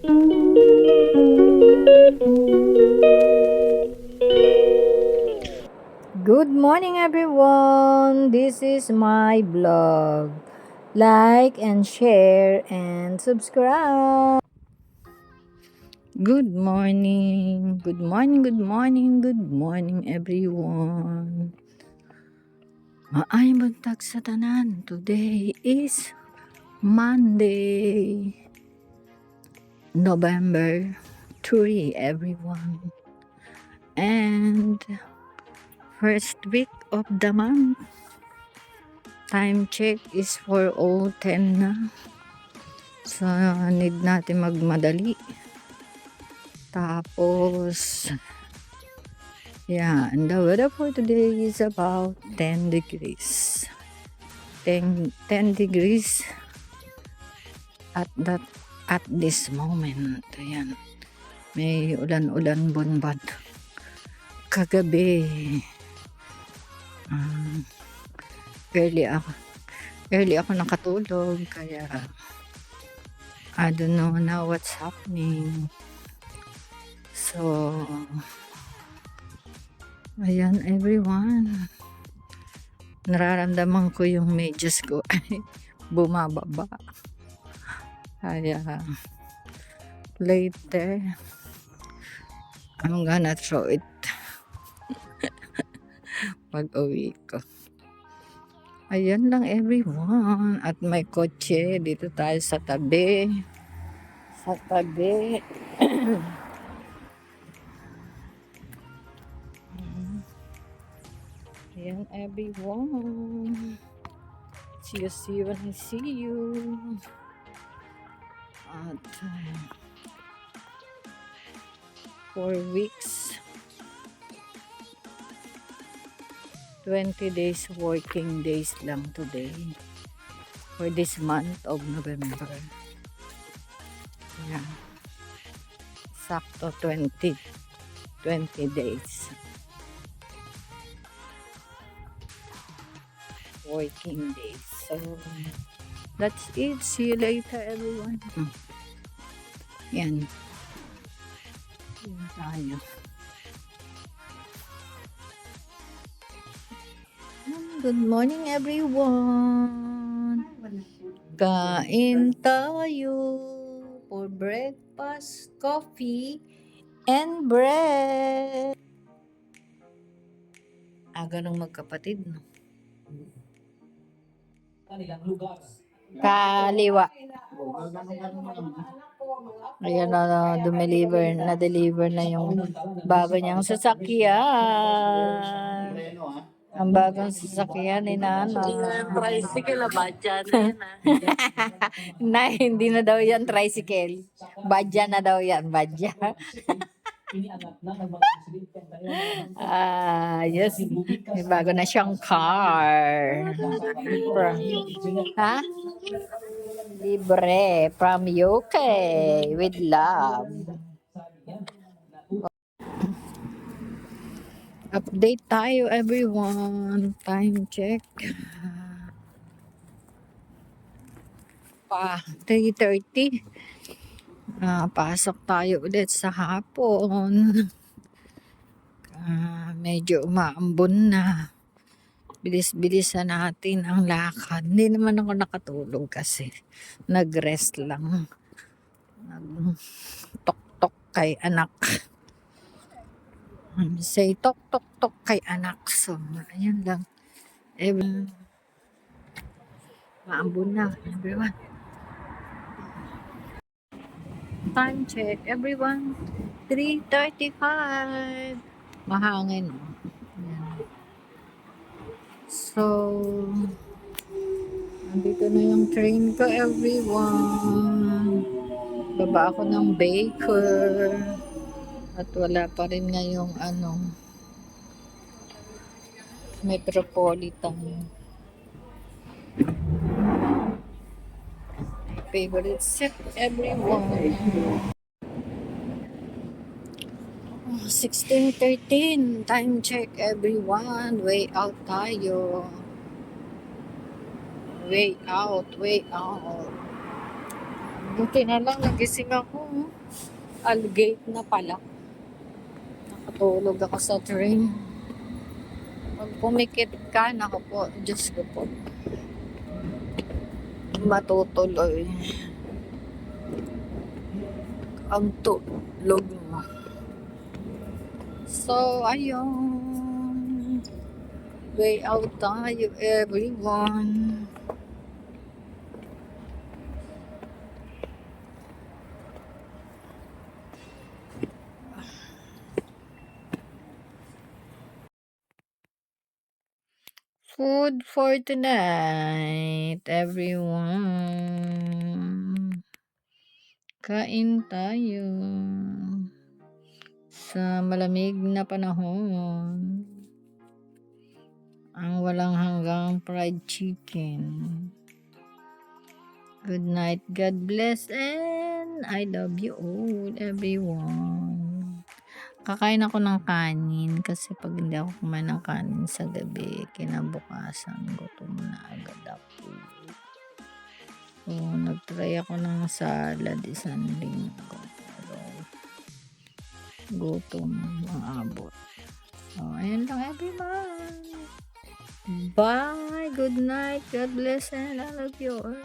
Good morning, everyone. This is my vlog. Like and share and subscribe. Good morning. Good morning, good morning, good morning, everyone. Maayong buntag sa tanan. Today is Monday, November 3, everyone. And first week of the month. Time check is 4:10 na. So, need natin magmadali. Tapos, yeah, and the weather for today is about 10 degrees. 10 degrees at this moment. Ayan. May ulan-ulan bunbad. Kagabi, early ako nakatulog, kaya I don't know now what's happening. So, ayan everyone. Nararamdaman ko yung medyas ko ay bumababa. Kaya, later, I'm gonna throw it pag uwi ko. Ayan lang everyone. At may kotse. Dito tayo sa tabi. Sa tabi. Ayan everyone. See you when I see you. At 4 weeks. 20 days working days lang today for this month of November. Yeah. Sakto 20 days working days. So that's it. See you later everyone. Yan. Yan tayo. Good morning everyone. Kain tayo for breakfast, coffee, and bread. Aga ng magkapatid, no? Kaliwa. Ayan na-deliver na yung bago niyang sasakyan. Ang bagong sasakyan ni Nana. Tricycle na badya na yan Na, hindi na daw yan tricycle. Badya na daw yan, badya. Yes. May bago na siyang car. Ha? Libre from UK with love. Update tayo everyone. Time check. 3:30. Pasok tayo ulit sa hapon. Medyo umaambon na. Bilis-bilisan natin ang lakad. Hindi naman ako nakatulog kasi nag-rest lang. Tok-tok kay anak. Say tok-tok-tok kay anak. So, ayan lang. Maambon na, everyone. Time check, everyone. 3:35. Mahangin. Ayan. So, nandito na yung train ko, everyone. Baba ako ng Baker. At wala pa rin ngayong Metropolitan. Favorite seat, everyone. 16:13. Time check, everyone. Way out tayo. Way out. Buti na lang nagising ako. Algate na pala. Nakatulog ako sa train. Pag pumikit ka, naku po, Diyos ko po. Matutuloy. Ang tulog mo. So, ayun. Way out tayo, everyone. Food for tonight, everyone. Kain tayo sa malamig na panahon. Ang walang hanggang fried chicken. Good night, God bless, and I love you all, everyone. Kakain ako ng kanin kasi pag hindi ako kumain ng kanin sa gabi, kinabukasan gutom na agad ako. So, nagtry ako ng salad isang linggo. Pero, gutom ang abot. So, ayun lang everyone. Bye. Good night. God bless and I love you all.